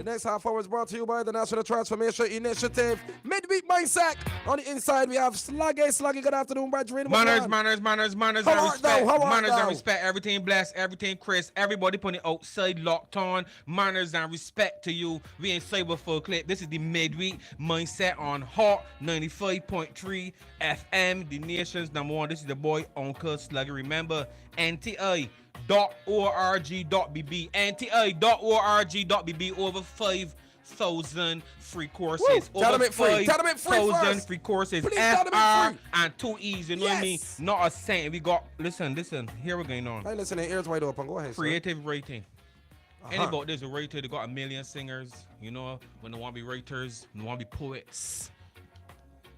next half hour is brought to you by the National Transformation Initiative. Midweek Mindset. On the inside, we have Sluggy. Good afternoon, brethren. Manners, and respect. Manners and respect. Everything blessed, everything crisp. Everybody putting outside locked on. Manners and respect to you. We in Cyber Full Clip. This is the Midweek Mindset on Hot 95.3 FM. The nation's number one. This is the boy, Uncle Sluggy. Remember, NTI.org.bb. NTI.org.bb. Over 5,000 free courses. Tell them it free. Tell them it free. 5,000 free courses. Please tell them it free. And 2 E's. You know what I mean? Not a cent. We got. Listen. Here we're going on. Hey, listen. Ears wide open. Go ahead. Creative writing. Anybody there's a writer, they got a million singers, you know, when they want to be writers, they want to be poets.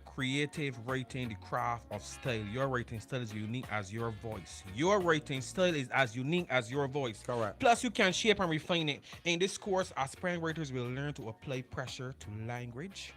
Creative writing, the craft of style. Your writing style is unique as your voice. Your writing style is as unique as your voice. Correct. Plus, you can shape and refine it. In this course, aspiring writers will learn to apply pressure to language,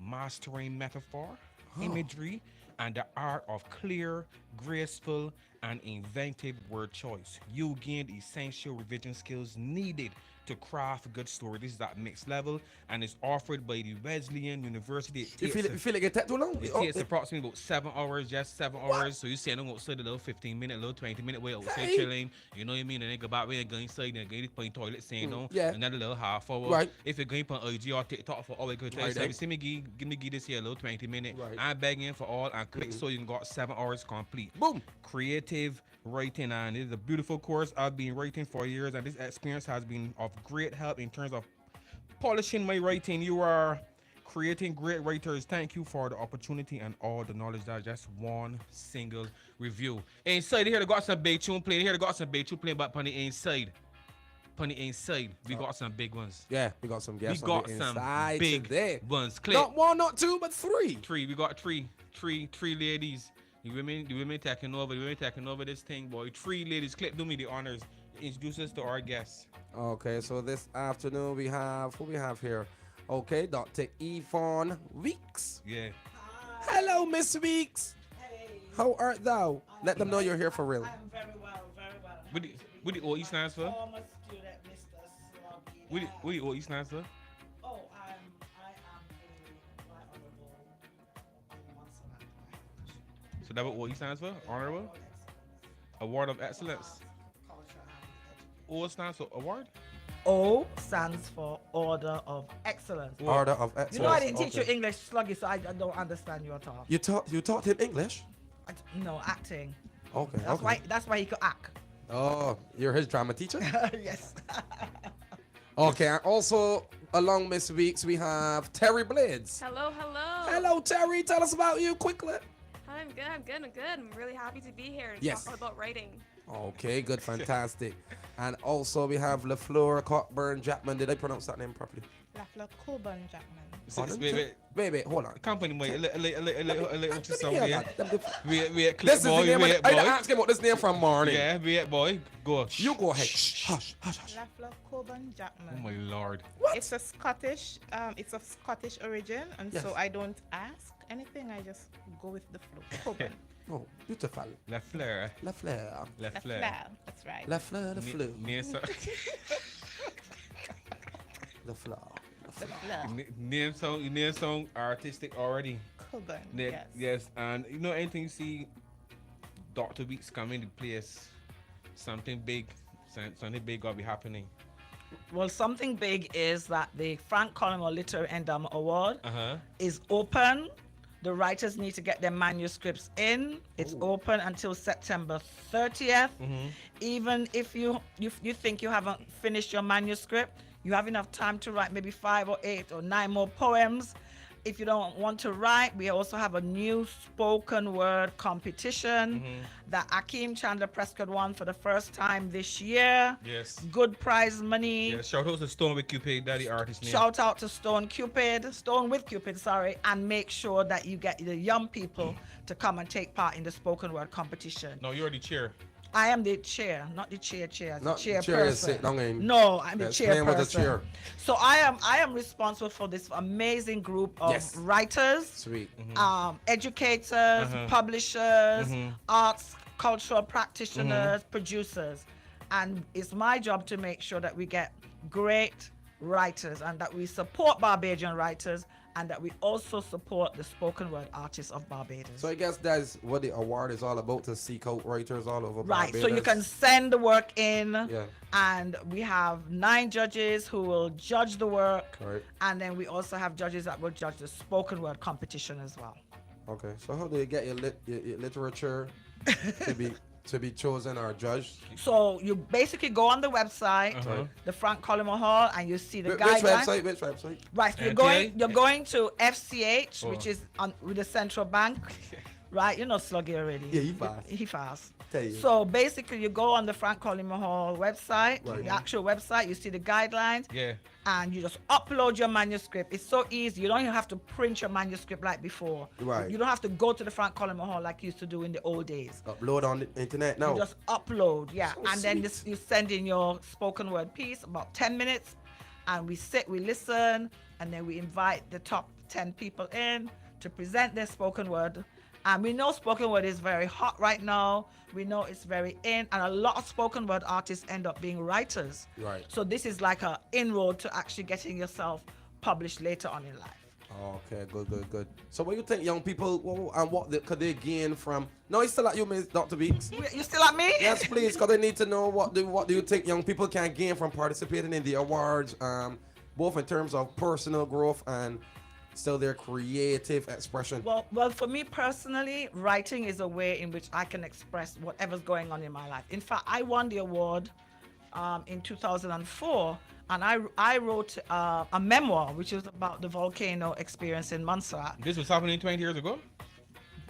mastering metaphor, imagery, and the art of clear, graceful, and inventive word choice. You gain the essential revision skills needed to craft a good story. This is at mixed level and is offered by the Wesleyan University. You feel like it take too long? It takes approximately about 7 hours, just 7 hours. So you see, I don't go outside a little 15-minute, little 20-minute way outside chilling. You know what I mean? And then go back way and go inside and go to the toilet, saying no. Another little half hour. Right. If you're going for IG or TikTok for hour, good time. So you see me give me this here a little 20-minute. Right. I'm begging for all and click so you can got 7 hours complete. Boom. Creative writing, and it is a beautiful course. I've been writing for years, and this experience has been of great help in terms of polishing my writing. You are creating great writers. Thank you for the opportunity and all the knowledge. That's just one single review. Inside here, they got some big tune playing. Here, they got some big tune playing, but on the inside. On the inside, we got some big ones. Yeah, we got some guests. We got some big today. ones. Click. Not one, not two, but three. We got three ladies. The women taking over. The women taking over this thing, boy. 3 ladies. Clip, do me the honors. Introduce us to our guests. Okay, so this afternoon we have who we have here. Okay, Dr. Yvonne Weeks. Yeah. Hello, Miss Weeks. Hey. How art thou? Let them know you're here for real. I'm very well, very well. What the OE stands for? Former student, Mr. Sluggy. What the OE stands for? Oh, I am the Right Honorable Monson. So that's what OE stands for? Honorable? Award of Excellence. O stands for award? O stands for Order of Excellence. Order of Excellence. You know, I didn't teach you English, Sluggy, so I don't understand your talk. You taught him English? No, acting. Okay. That's why he could act. Oh, you're his drama teacher? Yes. Okay, and also along Miss Weeks we have Teri Blades. Hello. Hello, Teri. Tell us about you quickly. I'm good. I'm really happy to be here and Yes. talk about writing. Okay, good, fantastic. And also we have Lafleur Cockburn-Jackman. Did I pronounce that name properly? Lafleur Cockburn-Jackman. Wait, hold on. Company, wait, a little to some Yeah, here. that- Wait, This is the boy, name. wait, I boy. asked him what this name from morning. Yeah, wait, boy. Go. You go ahead. Hush. Lafleur Cockburn-Jackman. Oh my lord. It's a Scottish, it's of Scottish origin, and Yes. so I don't ask anything. I just go with the flow. Cockburn. Oh, beautiful. Lafleur. Lafleur. Lafleur. That's right. Lafleur, the flu. Lafleur. Name song artistic already. Cockburn. Yes. Yes, and you know anything you see Dr. Weeks come into place, something big gotta be happening. Well, something big is that the Frank Collymore Literary Endowment Award Uh-huh. is open. The writers need to get their manuscripts in. It's open until September 30th. Even if you think you haven't finished your manuscript, you have enough time to write maybe 5 or 8 or 9 more poems. If you don't want to write, we also have a new spoken word competition that Akeem Chandler Prescott won for the first time this year. Yes. Good prize money. Yeah, shout out to Stone with Cupid, daddy artist name. Shout out to Stone with Cupid, and make sure that you get the young people to come and take part in the spoken word competition. No, you're the chair. I am the chair, not the chair. Not The chairperson. chair is sitting down in. No, I'm the Yes, name was the chairperson. chair. So I am responsible for this amazing group of Yes. writers, Sweet. educators, publishers, arts, cultural practitioners, producers, and it's my job to make sure that we get great writers, and that we support Barbadian writers, and that we also support the spoken word artists of Barbados. So I guess that's what the award is all about, to seek out writers all over Right, Barbados. so you can send the work in, Yeah. and we have 9 judges who will judge the work, Right. and then we also have judges that will judge the spoken word competition as well. Okay, so how do you get your literature to be chosen or judged? So you basically go on the website, the Frank Collymore Hall, and you see the guidelines. Which website? Right, so NTI? you're going to FCH, which is on with the central bank, right? You know Sluggy already. Yeah, he fast. He fast. Tell you. So basically, you go on the Frank Collymore Hall website, Right. the actual website. You see the guidelines, Yeah. and you just upload your manuscript. It's so easy. You don't even have to print your manuscript like before. Right. You don't have to go to the Frank Collymore Hall like you used to do in the old days. Upload on the internet now. You just upload, yeah, So and then sweet. you send in your spoken word piece, about 10 minutes, and we sit, we listen, and then we invite the top 10 people in to present their spoken word. And we know spoken word is very hot right now. We know it's very in, and a lot of spoken word artists end up being writers. Right. So this is like a inroad to actually getting yourself published later on in life. Okay, good. So what you think young people, and what could they gain from? No, it's still at you, Miss Dr. Weeks. You still at me? Yes, please, because they need to know what do you think young people can gain from participating in the awards, both in terms of personal growth and still their creative expression. Well, for me personally, writing is a way in which I can express whatever's going on in my life. In fact, I won the award in 2004, and I wrote a memoir, which is about the volcano experience in Montserrat. This was happening 20 years ago?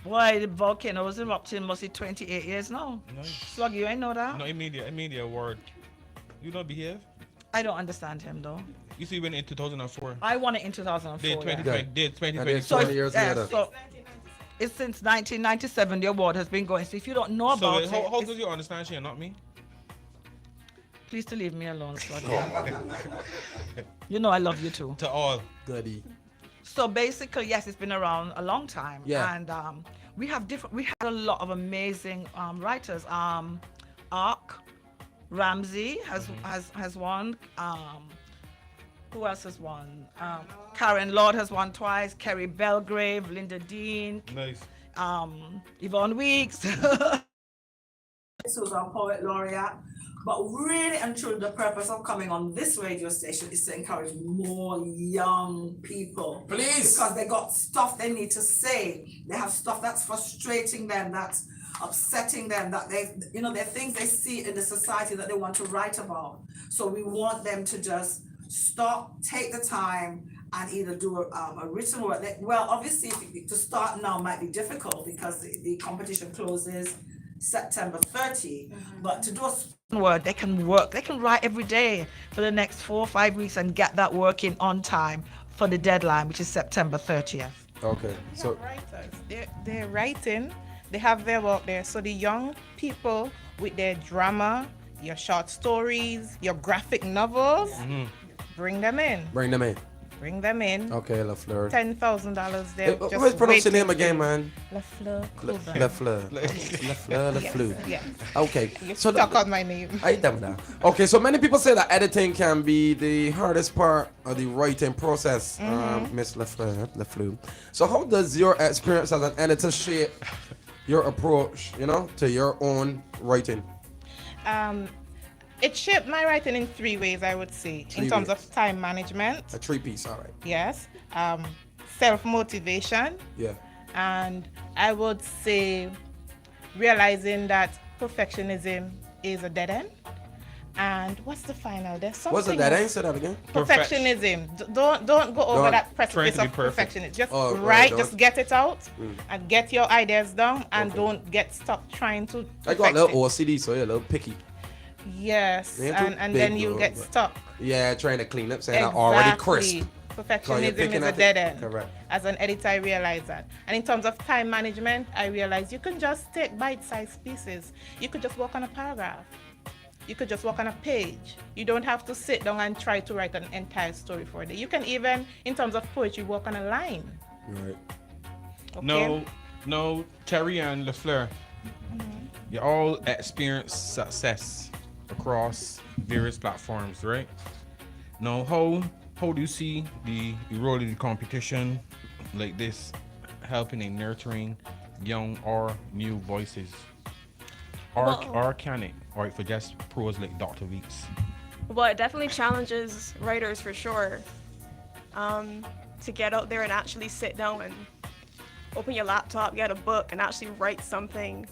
Boy, the volcano was erupting mostly 28 years now. Nice. Slug, you ain't know that? No, immediate award. You don't behave? I don't understand him though. You see, when in 2004. I won it in 2004. Did yeah. 2020? Did And 2020? it's 20 years later. So it's since 1997 the award has been going. So if you don't know So about how it, does you understand she and not me? please to leave me alone, Slug. You know I love you too. To all. Goody. So basically, yes, it's been around a long time. Yeah. And we had a lot of amazing writers. Ark Ramsey has won. Who else has won? Karen Lord has won twice. Kerry Belgrave, Linda Dean, Nice. Yvonne Weeks. This was our poet laureate. But really and truly, the purpose of coming on this radio station is to encourage more young people. Please. Because they got stuff they need to say. They have stuff that's frustrating them, that's upsetting them, that there are things they see in the society that they want to write about. So we want them to just stop, take the time, and either do a written word. Well, obviously, to start now might be difficult because the competition closes September 30. But to do a spoken word, they can write every day for the next 4 or 5 weeks and get that work in on time for the deadline, which is September 30th. Okay, so Writers, they're writing, they have their work there. So the young people with their drama, your short stories, your graphic novels, bring them in. bring them in. Bring them in. Okay, Lafleur. $10,000 there. What's pronounce your name again, man? Lafleur Cockburn. Lafleur. Yeah. Okay. You So stuck on my name. I damn that. Okay, so many people say that editing can be the hardest part of the writing process, Miss Lafleur. So how does your experience as an editor shape your approach, to your own writing? It shaped my writing in 3 ways, I would say. Three In terms ways. of time management, A 3-piece, all right. yes. Self-motivation, Yeah. and I would say realizing that perfectionism is a dead end. And what's the final? There's something. What's that? Answer that again. Perfectionism. Don't go over Don't that trying precipice to be of perfect. perfectionism. Just Oh, right, write, don't- just get it out, and get your ideas down, and Okay. don't get stuck trying to. I got a perfect little it. OCD, so you're a little picky. Yes, They ain't too and big, then you though, get but- stuck. Yeah, trying to clean up, saying I'm already crisp. So you're Perfectionism is picking a at it. dead end. Correct. As an editor, I realize that. And in terms of time management, I realize you can just take bite-sized pieces. You could just work on a paragraph. You could just work on a page. You don't have to sit down and try to write an entire story for a day. You can even, in terms of poetry, work on a line. Right. Okay? No, Teri and Lafleur, you all experienced success across various platforms, right? Now, how do you see the role of the competition like this helping in nurturing young or new voices? Or can it? Or for just pros like Dr. Weeks? Well, it definitely challenges writers for sure. To get out there and actually sit down and open your laptop, get a book, and actually write something.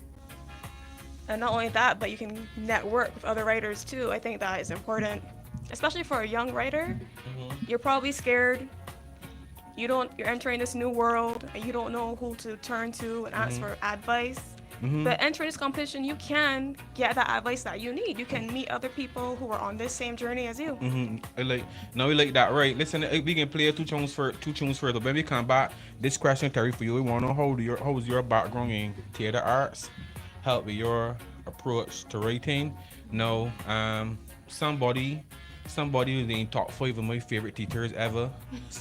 And not only that, but you can network with other writers too. I think that is important, especially for a young writer. You're probably scared. You're entering this new world and you don't know who to turn to and ask for advice. But entering this competition, you can get that advice that you need. You can meet other people who are on this same journey as you. We like that, right? Listen, we can play two tunes first. But when we come back, this question, Teri, for you, we want to know how's your background in theater arts help with your approach to writing? No, somebody who's in top 5 of my favorite teachers ever.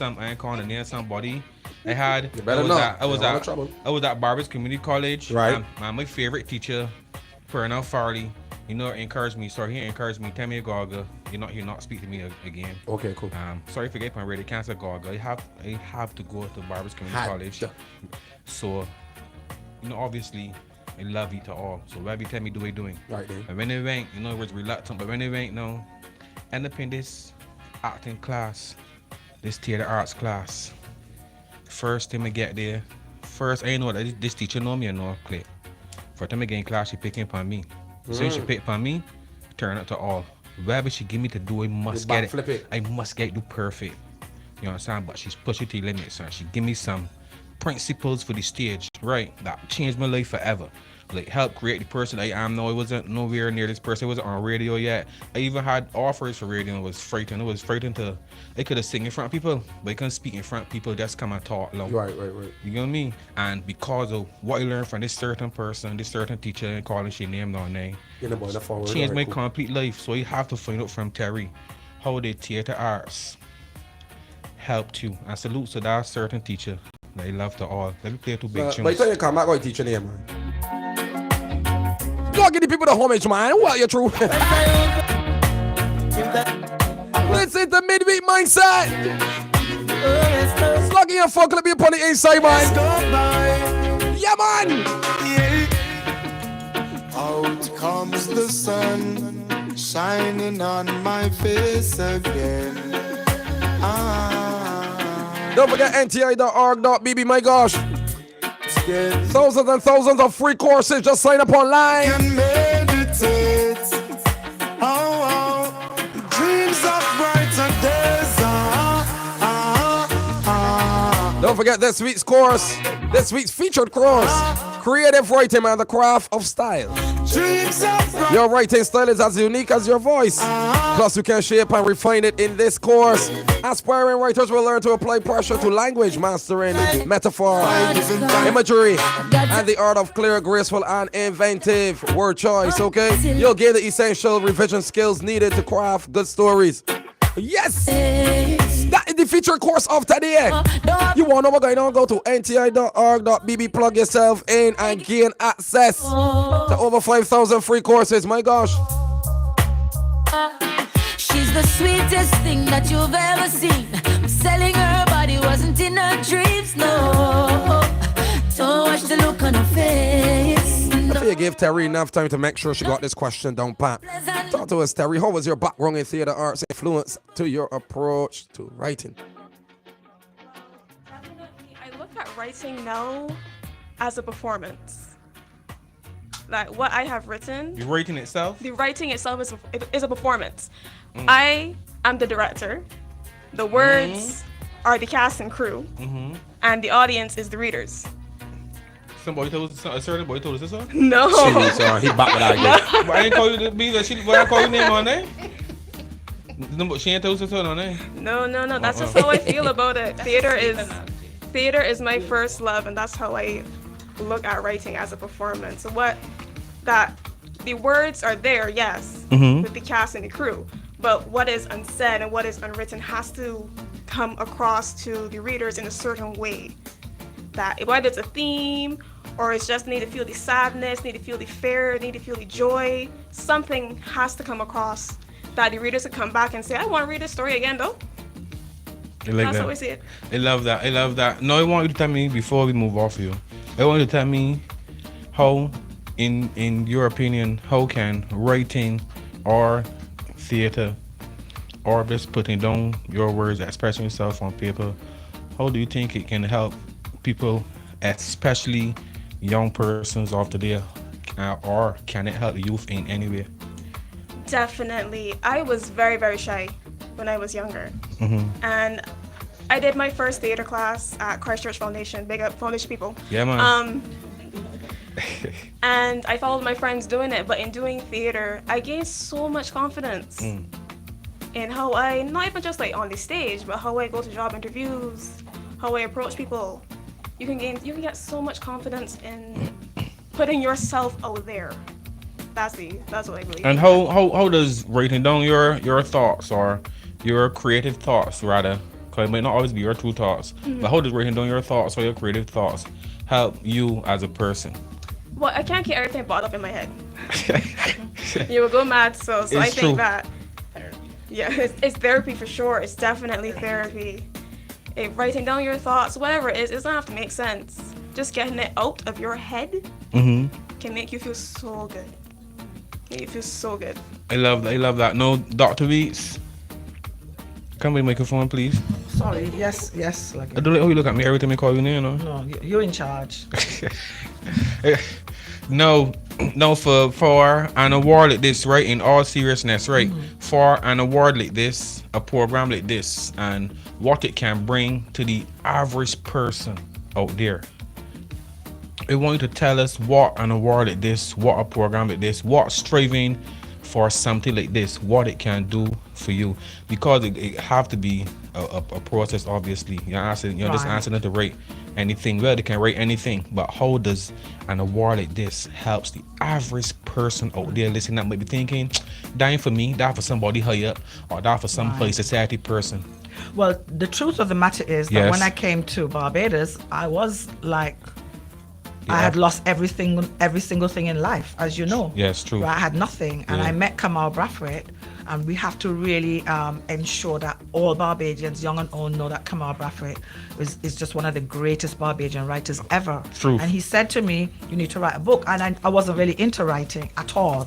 I ain't calling the name. Somebody. I was at Barbados Community College. Right. My favorite teacher, Pernell Farley, encouraged me. Sorry, he encouraged me. Tell me, Gaga, you're not speak to me again. Okay, cool. Sorry, forget my radio cancer, Gaga. I have to go to Barbados Community College. So, obviously, I love you to all. So whatever you tell me, do I doing. Right then. And when they went, it was reluctant. But when they went, end up in this acting class, this theater arts class. First time I get there, I know that this teacher know me or no click. For time I get in class, she picking upon me. Since she picked upon me, turn it to all. Whatever she give me to do, I must get it. I must get it do perfect. You understand? But she's pushing to the limits, and she give me some principles for the stage, right? That changed my life forever. Like help create the person I am now. I wasn't nowhere near this person. I wasn't on radio yet. I even had offers for radio and was frightened. I was frightened I could have sing in front of people, but I couldn't speak in front of people. Just come and talk long. Right. You know what I mean? And because of what I learned from this certain person, this certain teacher, and calling she name down there, changed my complete life. So you have to find out from Teri how the theater arts helped you. And salute to that certain teacher that I love to all. Let me play 2 big tunes. But you tell you come back, go teach your name, man. Go give the people the homage, man. What you true? Let's hit the midweek mindset. Slug in your fuck, let me upon the inside, man. Yeah, man. Out comes the sun, shining on my face again. Don't forget NTI.org.bb, my gosh. Thousands and thousands of free courses. Just sign up online. Can meditate. Dreams of brighter days. Don't forget this week's course. This week's featured course. Creative writing and the craft of style. Your writing style is as unique as your voice. Plus, you can shape and refine it in this course. Aspiring writers will learn to apply pressure to language, mastering metaphor, imagery, and the art of clear, graceful, and inventive word choice, okay? You'll gain the essential revision skills needed to craft good stories. Yes! That is the featured course of today. You want to know what's going on? Go to nti.org.bb, plug yourself in, and gain access to over 5,000 free courses. My gosh. She's the sweetest thing that you've ever seen. Selling her body wasn't in her dreams, no. Don't watch the look on her face. I think you gave Teri enough time to make sure she got this question down pat. Talk to us, Teri. How was your background in theater arts influence to your approach to writing? Definitely, I look at writing now as a performance. Like what I have written. The writing itself? The writing itself is a performance. I am the director. The words are the cast and crew. And the audience is the readers. A certain boy told us this one? No. He back with that. But I ain't call you the B, I call your name on there? She ain't told us on there? No. That's just how I feel about it. Theater is my first love, and that's how I look at writing as a performance. The words are there, yes, with the cast and the crew, but what is unsaid and what is unwritten has to come across to the readers in a certain way. That whether it's a theme or it's just need to feel the sadness, need to feel the fear, need to feel the joy, something has to come across that the readers could come back and say, I want to read this story again, though. I like That's that. how we see it. I love that. I love that. No, I want you to tell me before we move off you. I want you to tell me how, in your opinion, how can writing or theater or just putting down your words, expressing yourself on paper, how do you think it can help people, especially young persons of today, or can it help youth in any way? Definitely. I was very, very shy when I was younger. And I did my first theater class at Christchurch Foundation. Big up Foundation people. Yeah, man. And I followed my friends doing it, but in doing theater, I gained so much confidence in how I, not even just like on the stage, but how I go to job interviews, how I approach people. You can get so much confidence in putting yourself out there. That's what I believe. And how does writing down your thoughts or your creative thoughts, rather, because it might not always be your true thoughts, but how does writing down your thoughts or your creative thoughts help you as a person? Well, I can't keep everything bottled up in my head. You will go mad, so It's I true. think that, yeah, it's therapy for sure. It's definitely therapy. Writing down your thoughts, whatever it is, it doesn't have to make sense. Just getting it out of your head can make you feel so good. Make you feel so good. I love that. No, Dr. Weeks, come with the microphone, please. Sorry, yes. Like, I don't like how you look at me every time I call you name, no, you're in charge. No, for an award like this, right, in all seriousness, right, for an award like this, a program like this, and what it can bring to the average person out there, I want you to tell us what an award like this, what a program like this, what striving for something like this, what it can do for you, because it have to be a process. Obviously, you're just answering to write anything. Well, they can write anything, but how does an award like this helps the average person out there listening that might be thinking, dying for me, that for somebody higher up, or that for some high society person? Well, the truth of the matter is that when I came to Barbados, I was like, I had lost every single thing in life, as you know. Yes, true. I had nothing, and I met Kamal Brathwaite, and we have to really ensure that all Barbadians, young and old, know that Kamal Brathwaite is just one of the greatest Barbadian writers ever. True. And he said to me, "You need to write a book," and I wasn't really into writing at all.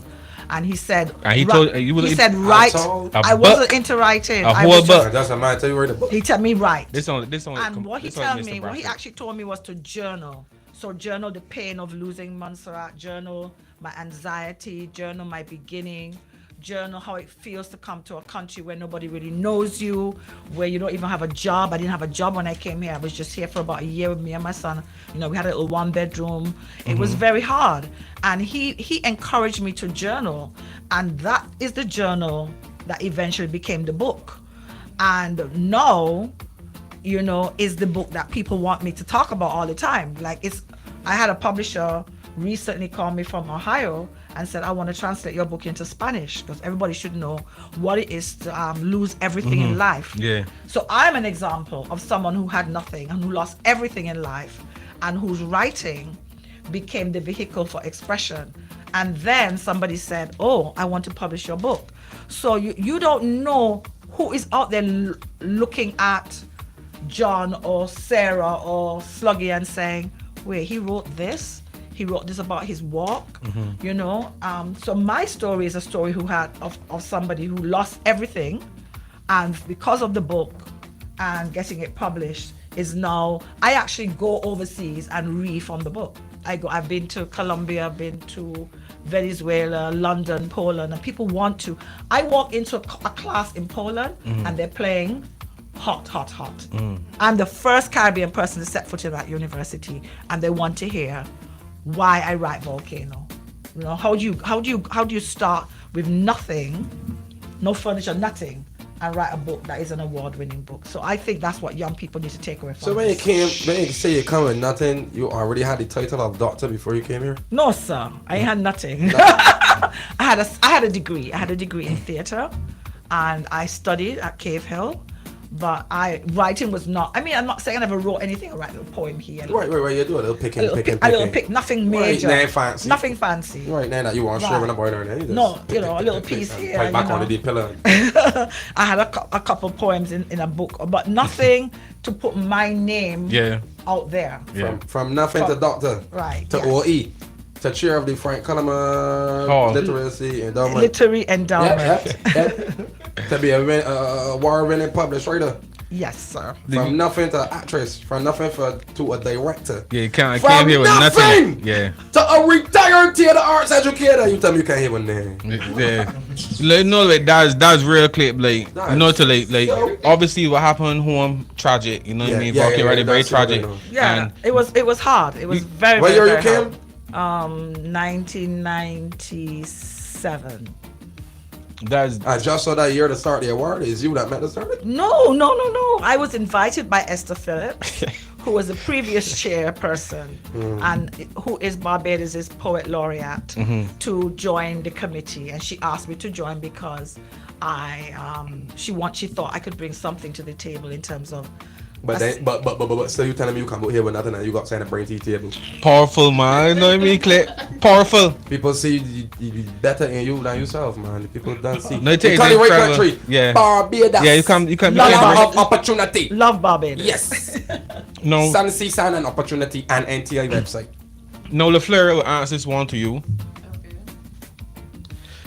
And he said, And he told you, he said, write. I wasn't into writing. A whole book. That's a man. Tell you write a book. He told me write. This only. And what he this only told Mr. me, what he Brathwaite. actually told me was to journal. So journal the pain of losing Montserrat, journal my anxiety, journal my beginning, journal how it feels to come to a country where nobody really knows you, where you don't even have a job. I didn't have a job when I came here. I was just here for about a year with me and my son. You know, we had a little 1-bedroom. It was very hard. And he encouraged me to journal. And that is the journal that eventually became the book. And now, you know, is the book that people want me to talk about all the time. Like, I had a publisher recently call me from Ohio and said, I want to translate your book into Spanish, because everybody should know what it is to lose everything in life. Yeah. So I'm an example of someone who had nothing and who lost everything in life, and whose writing became the vehicle for expression. And then somebody said, oh, I want to publish your book. So you don't know who is out there looking at John or Sarah or Sluggy and saying, wait, he wrote this about his walk, you know. So my story is a story of somebody who lost everything, and because of the book and getting it published, is now, I actually go overseas and read from the book. I've been to Colombia, I've been to Venezuela, London, Poland, and people want to. I walk into a class in Poland and they're playing hot. I'm the first Caribbean person to set foot in that university, and they want to hear why I write Volcano. You know, how do you start with nothing, no furniture, nothing, and write a book that is an award-winning book? So I think that's what young people need to take away from So when you say you come with nothing, you already had the title of doctor before you came here? No, sir, I had nothing. I had a degree. I had a degree in theater, and I studied at Cave Hill. But writing was not. I mean, I'm not saying I never wrote anything. I write a little poem here. Right. You do a little picking. A little pick, nothing major. Right, fancy. Nothing fancy. Right now that you want to share with a boy or anything. No, a little piece here. Right back on the deep pillar. I had a couple poems in a book, but nothing to put my name out there. Yeah. From nothing to doctor. Right. To OE. To chair of the Frank Collymore Literary Endowment. Literary Endowment. To be a award-winning published writer. Yes, sir. From nothing to actress. From nothing to a director. Yeah, you can't hear with nothing. Yeah. To a retired theater arts educator. You tell me you can't hear one name. Yeah. Like, that's real clip. Like, you know, to like obviously what happened home, tragic. You know what I mean? Very tragic. Yeah. And it was hard. It was very. What year you hard. came? 1997. I just saw that year to start the award. Is you that met to start it? No. I was invited by Esther Phillips, who was the previous chairperson and who is Barbados' poet laureate, to join the committee. And she asked me to join because she thought I could bring something to the table in terms of. But still you telling me you come out here with nothing and you got saying a brain tea table. Powerful, man. You know what I mean? Powerful. People see you better in you than yourself, man. People don't see. No, you can't right country. Yeah. Barbados. Yeah, you can Love opportunity. Love Barbados. Yes. No. Sun, sea, sun and opportunity and NTI website. No, Lafleur will answer this one to you. Okay.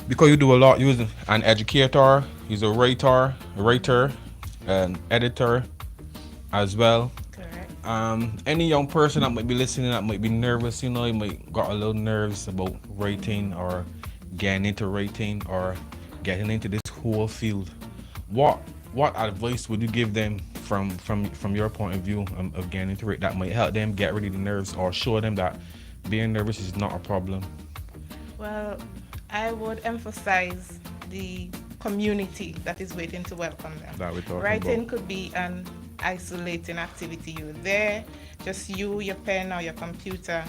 Because you do a lot. You're an educator. He's a writer, an editor as well. Correct. Any young person that might be listening that might be nervous, you know, you might got a little nerves about writing or getting into writing or getting into this whole field. What advice would you give them from your point of view of getting into it that might help them get rid of the nerves or show them that being nervous is not a problem? Well, I would emphasize the community that is waiting to welcome them. That we're talking Writing about. could be an isolating activity. You're there, just you, your pen or your computer.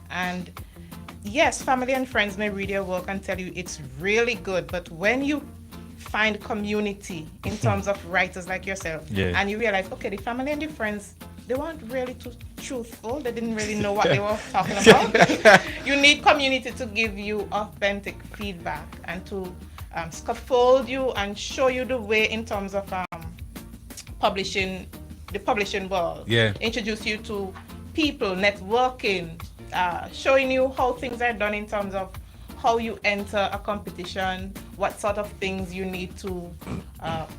And yes, family and friends may read your work and tell you it's really good, but when you find community in terms of writers like yourself, and you realize, okay, the family and the friends, they weren't really too truthful. They didn't really know what they were talking about. You need community to give you authentic feedback and to scaffold you and show you the way in terms of publishing, the publishing world. Yeah. Introduce you to people, networking, showing you how things are done in terms of how you enter a competition, what sort of things you need to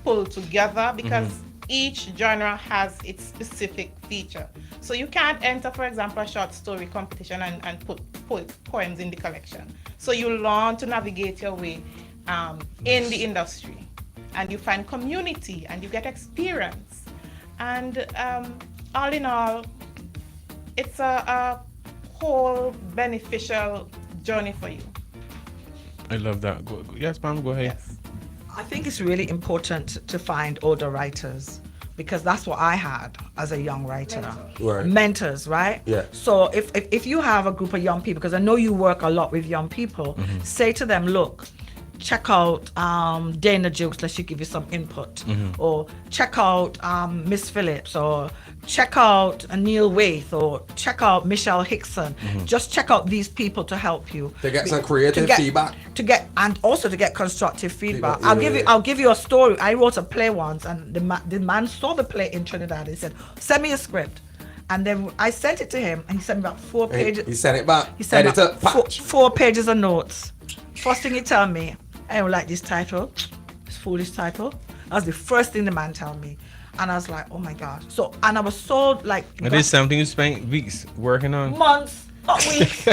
pull together, because each genre has its specific feature. So you can't enter, for example, a short story competition and put poems in the collection. So you learn to navigate your way in the industry, and you find community and you get experience. And all in all, it's a whole beneficial journey for you. I love that. Yes, ma'am, go ahead. Yes. I think it's really important to find older writers, because that's what I had as a young writer. Right. Mentors, right? Yeah. So if you have a group of young people, because I know you work a lot with young people, say to them, look, check out Dana Jukes, let she give you some input. Or check out Miss Phillips, or check out Neil Waith, or check out Michelle Hickson. Just check out these people to help you. To get some creative feedback. And also to get constructive feedback. I'll give you a story. I wrote a play once, and the man saw the play in Trinidad. He said, send me a script. And then I sent it to him, and he sent me about 4 pages. He sent it back. He sent Editor, about 4 pages of notes. First thing he told me, I don't like this title. It's foolish title. That was the first thing the man told me. And I was like, oh my God. So, and I was so like... It is something you spent weeks working on? Months, not weeks.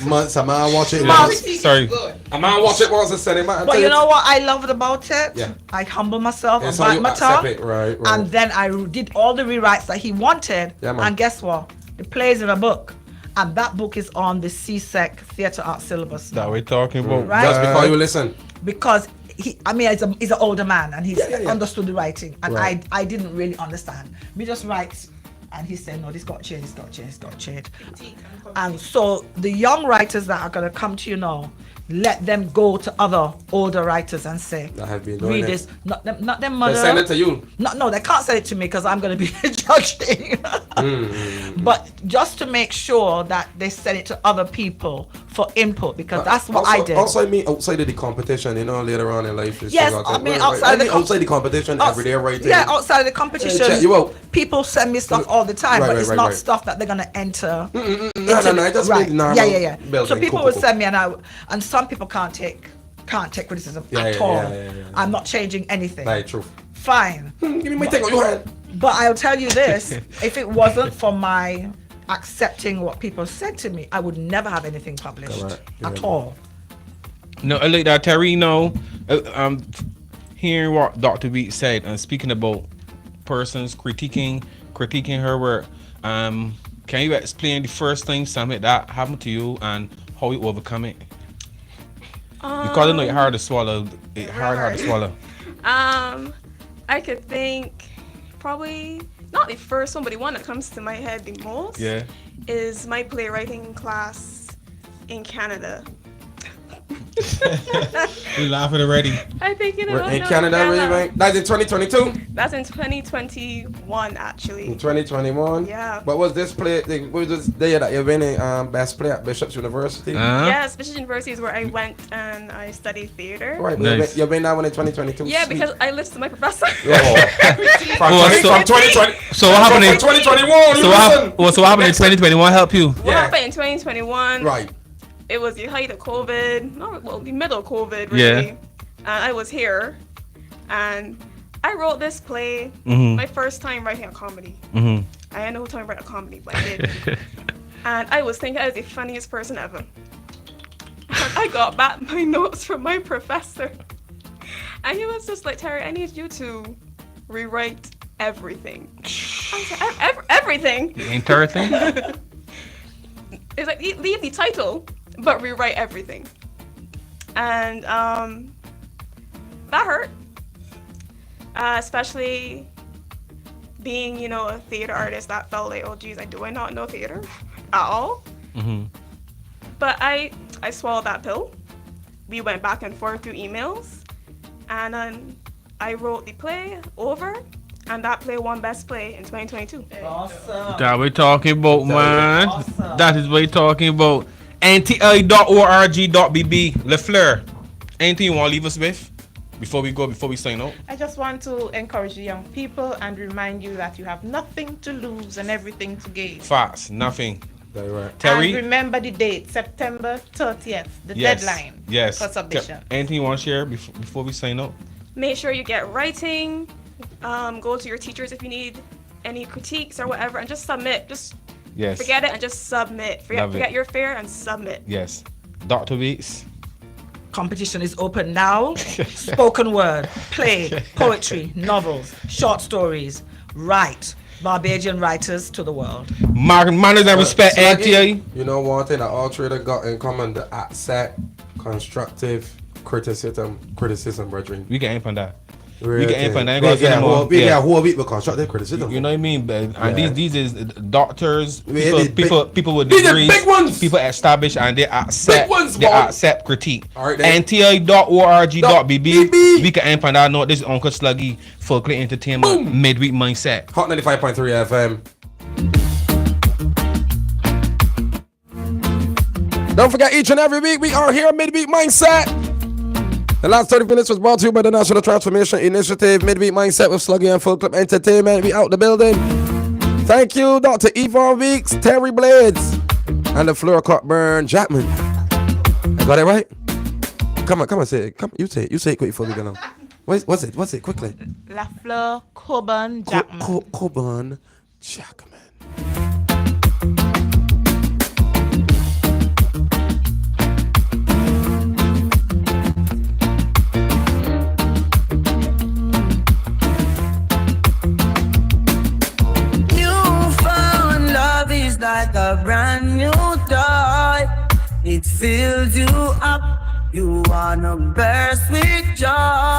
Months. A man watch it. Sorry. A man watch it once and send it back. But you know what I loved about it? Yeah. I humbled myself, Yeah, I so bite you my tongue. accept it, right. And then I did all the rewrites that he wanted. Yeah, man. And guess what? The play's in a book. And that book is on the CSEC Theatre Art syllabus. That we're talking about. Right. Just because you listen. Because he's an older man, and he's Yeah. understood the writing, and Right. I didn't really understand. Me just write And he said, no, this got to change, this got to change, this got to change. And so the young writers that are going to come to you now, let them go to other older writers and say, That have been doing read it. this. Not them They mother. send it to you. No, they can't send it to me because I'm going to be judging. But just to make sure that they send it to other people for input, because that's what also, I did. Also, I mean, outside of the competition, you know, later on in life. Yes, I mean, outside the competition, everyday writing. Yeah, outside of the competition, check you out. people send me stuff all the time, but it's not stuff that they're going to enter. No, I just Right. mean normal Yeah. building. So people Cool, will cool. send me, and some people can't take criticism at all. Yeah. I'm not changing anything. Right, true. Fine. Give me my thing on your hand. But I'll tell you this, if it wasn't for my accepting what people said to me, I would never have anything published Correct. at all. No, I like that, Teri. No, hearing what Dr. Weeks said and speaking about persons critiquing her work. Can you explain the first thing something that happened to you and how you overcome it? Because I know it's hard to swallow. It's hard to swallow. I could think probably not the first one, but the one that comes to my head the most is my playwriting class in Canada. We laughing already. I think We're in Canada, really, right? That's in 2022? That's in 2021, actually. In 2021? Yeah. What was this play? What was this day that you've been in best play at Bishop's University? Yes, Bishop's University is where I went and I studied theater. Right, Nice. you've been that one in 2022? Yeah, because I listened to my professor. From 2020. So what happened in 2021? So what happened in 2021 help you? What happened in 2021? Right. It was the height of COVID, the middle of COVID, really. Yeah. And I was here, and I wrote this play, my first time writing a comedy. I had no time to write a comedy, but I did. And I was thinking I was the funniest person ever. And I got back my notes from my professor. And he was just like, Teri, I need you to rewrite everything. I said, everything? The entire thing? It's like, leave the title, but rewrite everything. And that hurt. Especially being, a theater artist, that felt like, oh geez, do I not know theater at all? But I swallowed that pill. We went back and forth through emails, and then I wrote the play over, and that play won Best Play in 2022. Awesome. That we're talking about, man. Awesome. That is what we're talking about. NTI.org.bb. Lafleur, anything you want to leave us with before we sign out? I just want to encourage the young people and remind you that you have nothing to lose and everything to gain. Fast, nothing. Very right. And Teri? remember the date, September 30th, the deadline for submission. Anything you want to share before we sign out? Make sure you get writing. Go to your teachers if you need any critiques or whatever, and just submit. Just forget it and just submit. Forget your fear and submit. Yes. Dr. Weeks. Competition is open now. Spoken word, play, poetry, novels, short stories. Write. Barbadian writers to the world. Manners and respect, NTI. You know one thing that all traders got in common, the accept constructive criticism, brethren. We can aim on that. Real We can aim thing. on that. We get a whole week with constructive criticism. You know what I mean? But and Yeah. these is doctors, Yeah, people with these are degrees, big ones. people established, and they accept Big ones, they boy. accept critique. All right, then. NTI.org.bb. BB. We can aim on that. No, this is Uncle Sluggy for Clear Entertainment Midweek Mindset. Hot 95.3 FM. Don't forget, each and every week we are here, Midweek Mindset. The last 30 minutes was brought to you by the National Transformation Initiative, Midweek Mindset with Sluggy and Full Clip Entertainment. We out the building. Thank you, Dr. Yvonne Weeks, Teri Blades, and Lafleur Cockburn-Jackman. I got it right? Come on, say it. You say it quick before we go on. What's it? Quickly. Lafleur Cockburn-Jackman. Cockburn-Jackman. Newfound love is like a brand new toy. It fills you up. You wanna burst with joy.